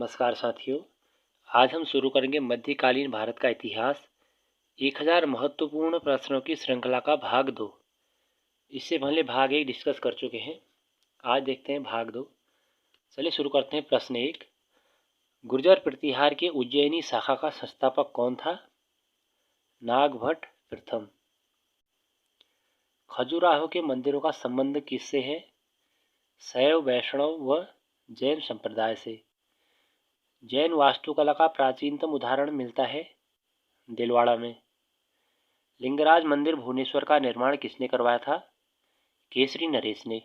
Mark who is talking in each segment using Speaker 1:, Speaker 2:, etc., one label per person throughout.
Speaker 1: नमस्कार साथियों। आज हम शुरू करेंगे मध्यकालीन भारत का इतिहास। 1000 महत्वपूर्ण प्रश्नों की श्रृंखला का भाग 2। इससे पहले भाग 1 डिस्कस कर चुके हैं। आज देखते हैं भाग 2। चलिए शुरू करते हैं। प्रश्न 1, गुर्जर प्रतिहार के उज्जैनी शाखा का संस्थापक कौन था? नागभट्ट प्रथम। खजुराहो के मंदिरों का संबंध किससे है? शैव, वैष्णव व जैन संप्रदाय से। जैन वास्तुकला का प्राचीनतम उदाहरण मिलता है दिलवाड़ा में। लिंगराज मंदिर भुवनेश्वर का निर्माण किसने करवाया था? केसरी नरेश ने।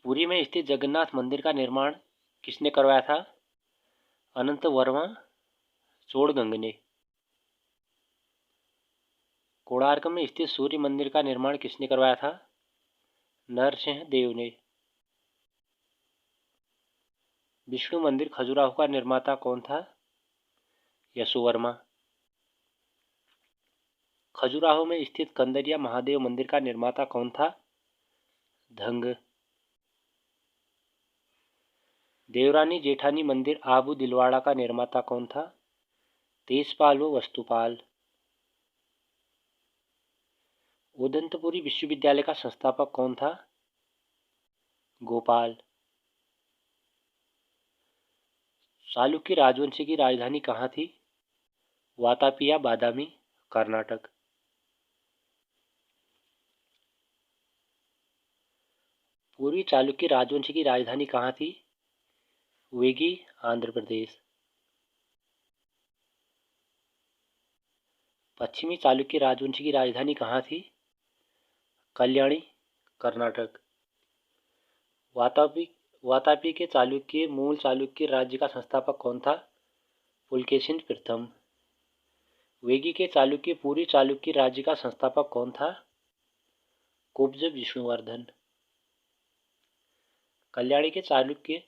Speaker 1: पुरी में स्थित जगन्नाथ मंदिर का निर्माण किसने करवाया था? अनंत वर्मा चोड़गंग ने। कोणार्क में स्थित सूर्य मंदिर का निर्माण किसने करवाया था? नरसिंह देव ने। विष्णु मंदिर खजुराहो का निर्माता कौन था? यशोवर्मा। खजुराहो में स्थित कंदरिया महादेव मंदिर का निर्माता कौन था? धंग। देवरानी जेठानी मंदिर आबू दिलवाड़ा का निर्माता कौन था? तेजपाल व वस्तुपाल। उदंतपुरी विश्वविद्यालय का संस्थापक कौन था? गोपाल। चालुक्य राजवंश की राजधानी कहाँ थी? वातापिया बादामी, कर्नाटक। पूर्वी चालुक्य राजवंश की राजधानी कहाँ थी? वेगी, आंध्र प्रदेश। पश्चिमी चालुक्य राजवंश की राजधानी कहाँ थी? कल्याणी, कर्नाटक। वातापी के चालुक्य मूल चालुक्य राज्य का संस्थापक कौन था? पुलकेशिन प्रथम। वेगी के चालुक्य पूर्वी चालुक्य राज्य का संस्थापक कौन था? कुब्ज विष्णुवर्धन। कल्याणी के चालुक्य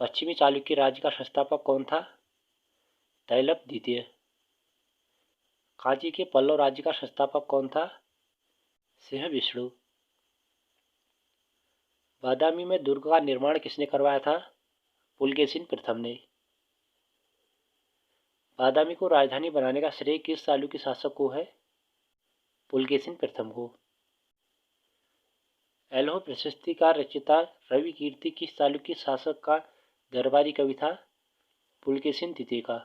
Speaker 1: पश्चिमी चालुक्य राज्य का संस्थापक कौन था? तैलप द्वितीय। कांची के पल्लव राज्य का संस्थापक कौन था? सिंह विष्णु। बादामी में दुर्ग का निर्माण किसने करवाया था? पुलकेशिन प्रथम ने। बादामी को राजधानी बनाने का श्रेय किस चालुक्य शासक को है? पुलकेशिन प्रथम को। एल्हो प्रशस्ति का रचयिता रवि कीर्ति किस चालुक्य शासक का दरबारी कवि था? पुलकेशिन द्वितीय का।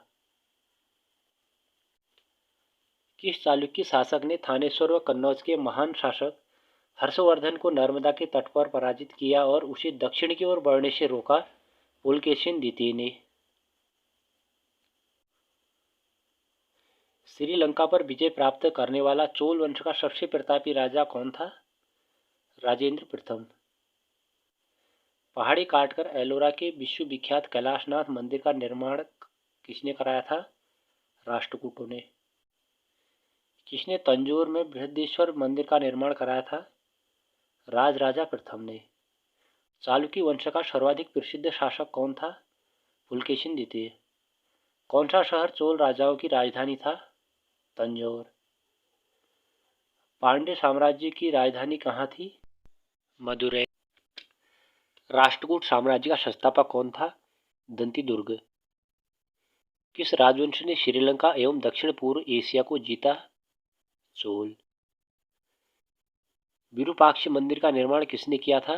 Speaker 1: किस चालुक्य शासक ने थानेश्वर व कन्नौज के महान शासक हर्षवर्धन को नर्मदा के तट पर पराजित किया और उसे दक्षिण की ओर बढ़ने से रोका? पुलकेशिन द्वितीय ने। श्रीलंका पर विजय प्राप्त करने वाला चोल वंश का सबसे प्रतापी राजा कौन था? राजेंद्र प्रथम। पहाड़ी काटकर एलोरा के विश्व विख्यात कैलाशनाथ मंदिर का निर्माण किसने कराया था? राष्ट्रकूटों ने। किसने तंजौर में बृहदेश्वर मंदिर का निर्माण कराया था? राजराजा प्रथम ने। चालुक्य वंश का सर्वाधिक प्रसिद्ध शासक कौन था? पुलकेशिन द्वितीय। कौन सा शहर चोल राजाओं की राजधानी था? तंजौर। पांड्य साम्राज्य की राजधानी कहाँ थी? मदुरै। राष्ट्रकूट साम्राज्य का संस्थापक कौन था? दंती दुर्ग। किस राजवंश ने श्रीलंका एवं दक्षिण पूर्व एशिया को जीता? चोल। विरूपाक्ष मंदिर का निर्माण किसने किया था?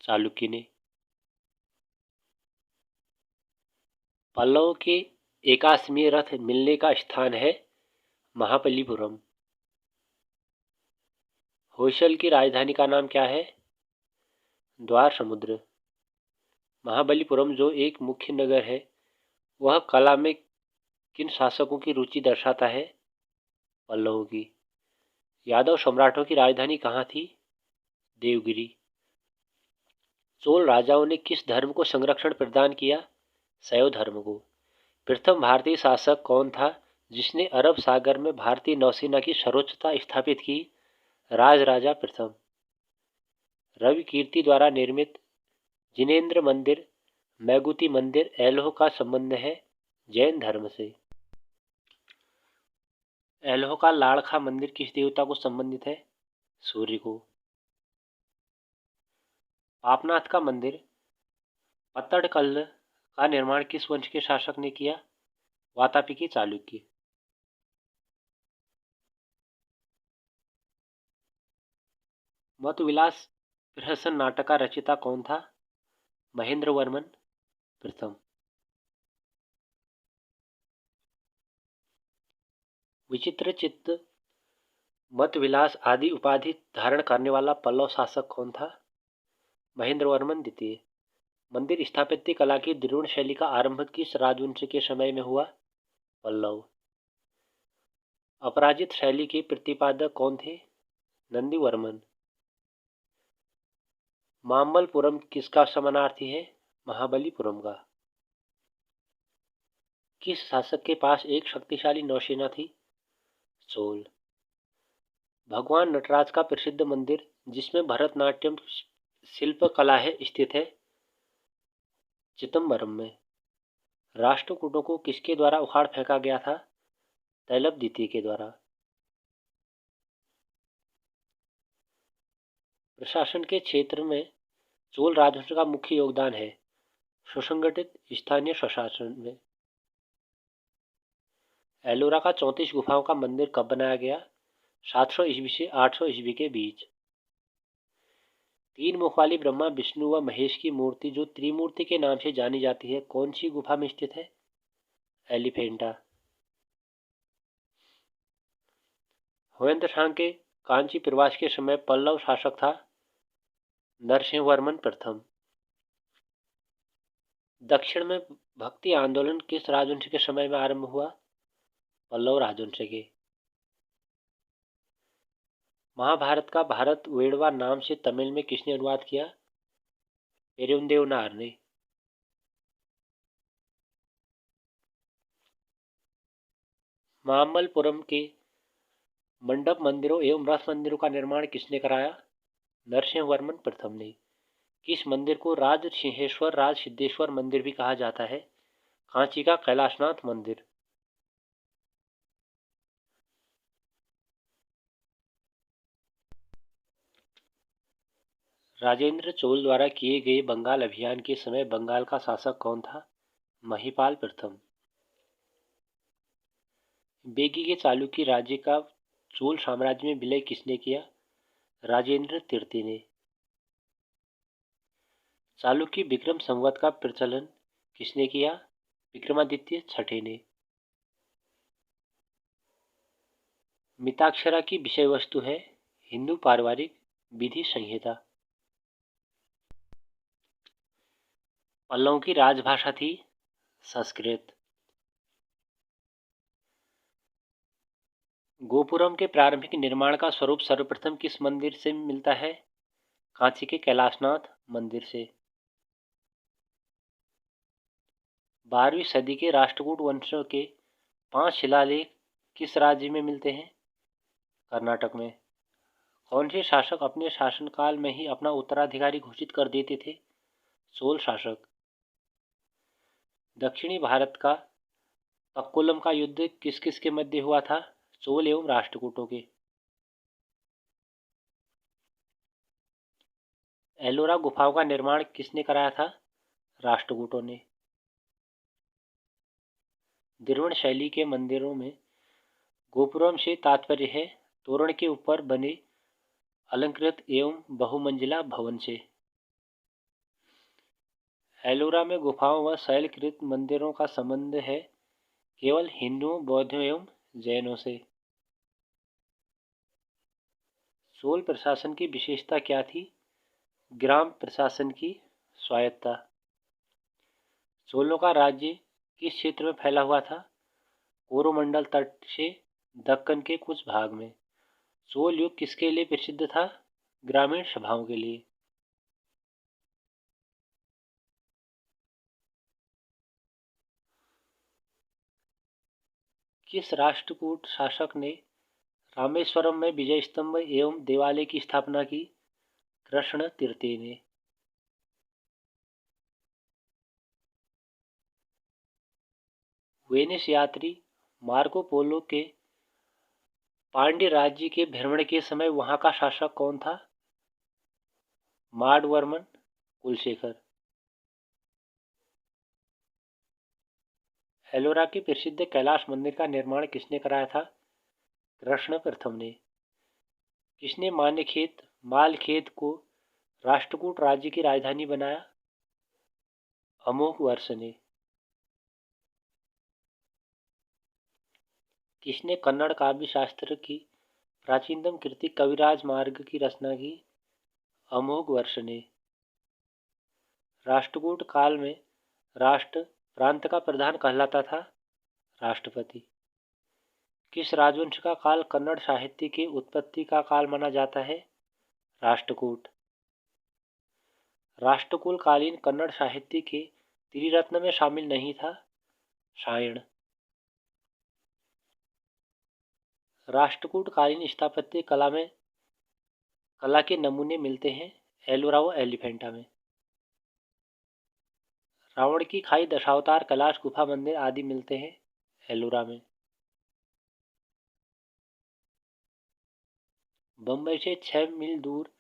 Speaker 1: चालुक्य ने। पल्लवों के एकाश्मीय रथ मिलने का स्थान है महाबलीपुरम। होयसल की राजधानी का नाम क्या है? द्वार समुद्र। महाबलीपुरम जो एक मुख्य नगर है, वह कला में किन शासकों की रुचि दर्शाता है? पल्लवों की। यादव सम्राटों की राजधानी कहाँ थी? देवगिरी। चोल राजाओं ने किस धर्म को संरक्षण प्रदान किया? शैव धर्म को। प्रथम भारतीय शासक कौन था जिसने अरब सागर में भारतीय नौसेना की सर्वोच्चता स्थापित की? राजराजा प्रथम। रवि कीर्ति द्वारा निर्मित जिनेंद्र मंदिर, मैगुती मंदिर, एल्हो का संबंध है जैन धर्म से। एल्हो का लाड़खा मंदिर किस देवता को संबंधित है? सूर्य को। पापनाथ का मंदिर पत्तड़कल्ल का निर्माण किस वंश के शासक ने किया? वातापी चालुक्य। मतविलास प्रहसन नाटक का रचयिता कौन था? महेंद्र वर्मन प्रथम। विचित्र चित्त मतविलास आदि उपाधि धारण करने वाला पल्लव शासक कौन था? महेंद्र वर्मन द्वितीय। मंदिर स्थापत्य कला की द्रविड़ शैली का आरंभ किस राजवंश के समय में हुआ? पल्लव। अपराजित शैली के प्रतिपादक कौन थे? नंदीवर्मन। मामल्लपुरम किसका समानार्थी है? महाबलीपुरम का। किस शासक के पास एक शक्तिशाली नौसेना थी? चोल। भगवान नटराज का प्रसिद्ध मंदिर जिसमें भरतनाट्यम शिल्प कला है स्थित है? चिदम्बरम में। राष्ट्रकूटों को किसके द्वारा उखाड़ फेंका गया था? तैलब द्वितीय के द्वारा। प्रशासन के क्षेत्र में चोल राजवंश का मुख्य योगदान है? सुसंगठित स्थानीय स्वशासन में। एलोरा का 34 गुफाओं का मंदिर कब बनाया गया? 700 ईस्वी से 800 ईस्वी के बीच। तीन मुख वाली ब्रह्मा विष्णु व महेश की मूर्ति जो त्रिमूर्ति के नाम से जानी जाती है कौन सी गुफा में स्थित है? एलिफेंटा। हुएन त्सांग के कांची प्रवास के समय पल्लव शासक था? नरसिंह वर्मन प्रथम। दक्षिण में भक्ति आंदोलन किस राजवंश के समय में आरंभ हुआ? पल्लव राजवंश के। महाभारत का भारत वेड़वा नाम से तमिल में किसने अनुवाद किया? पेरुंदेवनार ने। मामल्लपुरम के मंडप मंदिरों एवं रथ मंदिरों का निर्माण किसने कराया? नरसिंह वर्मन प्रथम ने। किस मंदिर को राज सिंहेश्वर राज सिद्धेश्वर मंदिर भी कहा जाता है? कांची का कैलाशनाथ मंदिर। राजेंद्र चोल द्वारा किए गए बंगाल अभियान के समय बंगाल का शासक कौन था? महिपाल प्रथम। बेगी के चालुक्य राज्य का चोल साम्राज्य में विलय किसने किया? राजेंद्र तृतीय ने। चालुक्य विक्रम संवत का प्रचलन किसने किया? विक्रमादित्य छठे ने। मिताक्षरा की विषय वस्तु है? हिंदू पारिवारिक विधि संहिता। पल्लवों की राजभाषा थी? संस्कृत। गोपुरम के प्रारंभिक निर्माण का स्वरूप सर्वप्रथम किस मंदिर से मिलता है? कांची के कैलाशनाथ मंदिर से। 12वीं सदी के राष्ट्रकूट वंशों के 5 शिलालेख किस राज्य में मिलते हैं? कर्नाटक में। कौन से शासक अपने शासनकाल में ही अपना उत्तराधिकारी घोषित कर देते थे? चोल शासक। दक्षिणी भारत का तक्कोलम का युद्ध किस किस के मध्य हुआ था? चोल एवं राष्ट्रकूटों के। एलोरा गुफाओं का निर्माण किसने कराया था? राष्ट्रकूटों ने। द्रविड़ शैली के मंदिरों में गोपुरम से तात्पर्य है तोरण के ऊपर बने अलंकृत एवं बहुमंजिला भवन से। एलोरा में गुफाओं व शैलकृत मंदिरों का संबंध है केवल हिंदुओं बौद्धों एवं जैनों से। चोल प्रशासन की विशेषता क्या थी? ग्राम प्रशासन की स्वायत्तता। चोलों का राज्य किस क्षेत्र में फैला हुआ था? कोरोमंडल तट से दक्कन के कुछ भाग में। चोल युग किसके लिए प्रसिद्ध था? ग्रामीण सभाओं के लिए। किस राष्ट्रकूट शासक ने रामेश्वरम में विजय स्तंभ एवं देवालय की स्थापना की? कृष्ण तृतीय ने। वेनिस यात्री मार्को पोलो के पांड्य राज्य के भ्रमण के समय वहां का शासक कौन था? मार्डवर्मन कुलशेखर। एलोरा के प्रसिद्ध कैलाश मंदिर का निर्माण किसने कराया था? कृष्ण प्रथम ने। किसने मालखेत को राष्ट्रकूट राज्य की राजधानी बनाया? अमोघवर्ष ने। किसने कन्नड़ काव्य शास्त्र की प्राचीनतम कृति कविराज मार्ग की रचना की? अमोघवर्ष ने। राष्ट्रकूट काल में राष्ट्र प्रांत का प्रधान कहलाता था? राष्ट्रपति। किस राजवंश का काल कन्नड़ साहित्य की उत्पत्ति का काल माना जाता है? राष्ट्रकूट। राष्ट्रकूट कालीन कन्नड़ साहित्य के त्रिरत्न में शामिल नहीं था? सायण। राष्ट्रकूट कालीन स्थापत्य कला के नमूने मिलते हैं एलोरा व एलिफेंटा में। रावण की खाई दशावतार कैलाश गुफा मंदिर आदि मिलते हैं एलोरा में। बंबई से 6 मील दूर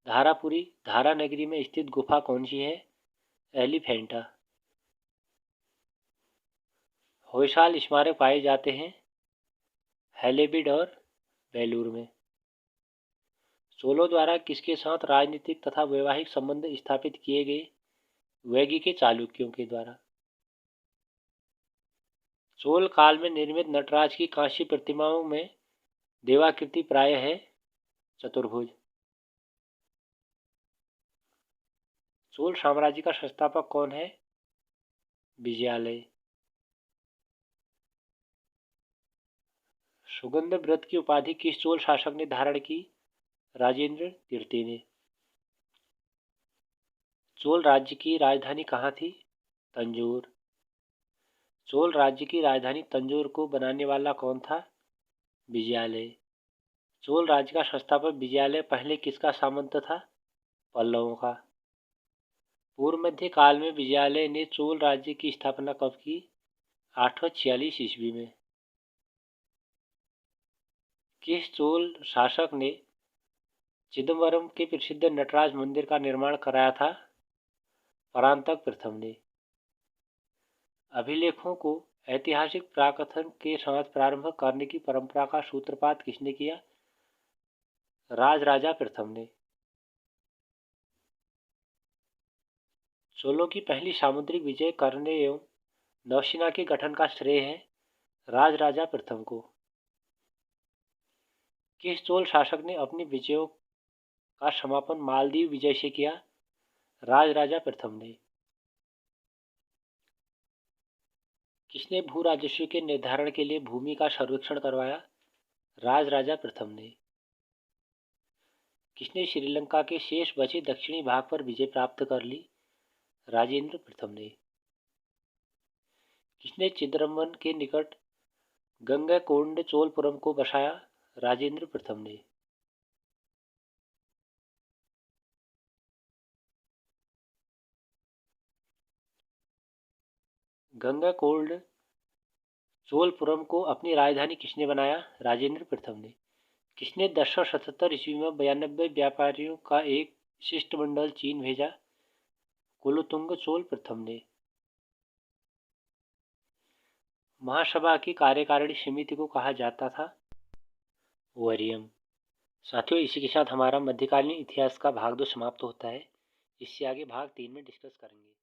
Speaker 1: धारा नगरी में स्थित गुफा कौन सी है? एलिफेंटा। होयसाल स्मारक पाए जाते हैं हैलेबीड और बेलूर में। चोलों द्वारा किसके साथ राजनीतिक तथा वैवाहिक संबंध स्थापित किए गए? वैगी के चालुक्यों के द्वारा। चोल काल में निर्मित नटराज की कांस्य प्रतिमाओं में देवाकृति प्राय है चतुर्भुज। चोल साम्राज्य का संस्थापक कौन है? विजयालय। सुगंध व्रत की उपाधि किस चोल शासक ने धारण की? राजेंद्र तृतीय ने। चोल राज्य की राजधानी कहाँ थी? तंजौर। चोल राज्य की राजधानी तंजौर को बनाने वाला कौन था? विजयालय। चोल राज्य का संस्थापक विजयालय पहले किसका सामंत था? पल्लवों का। पूर्व मध्य काल में विजयालय ने चोल राज्य की स्थापना कब की? 846 ईस्वी में। किस चोल शासक ने चिदम्बरम के प्रसिद्ध नटराज मंदिर का निर्माण कराया था? परांतक प्रथम ने। अभिलेखों को ऐतिहासिक प्राकथन के साथ प्रारंभ करने की परंपरा का सूत्रपात किसने किया? राजराजा प्रथम ने। चोलों की पहली सामुद्रिक विजय करने एवं नौसेना के गठन का श्रेय है राजराजा प्रथम को। किस चोल शासक ने अपनी विजयों का समापन मालदीव विजय से किया? राजराजा प्रथम ने। किसने भू राजस्व के निर्धारण के लिए भूमि का सर्वेक्षण करवाया? राजराजा प्रथम ने। किसने श्रीलंका के शेष बचे दक्षिणी भाग पर विजय प्राप्त कर ली? राजेंद्र प्रथम ने। किसने चिदम्बरम के निकट गंगैकोंड चोलपुरम को बसाया? राजेंद्र प्रथम ने। गंगैकोंड चोलपुरम को अपनी राजधानी किसने बनाया? राजेंद्र प्रथम ने। किसने 1077 ईस्वी में 92 व्यापारियों का एक शिष्टमंडल चीन भेजा? कुलोत्तुंग चोल प्रथम ने। महासभा की कार्यकारिणी समिति को कहा जाता था? वरियम। साथियों, इसी के साथ हमारा मध्यकालीन इतिहास का भाग 2 समाप्त होता है। इससे आगे भाग 3 में डिस्कस करेंगे।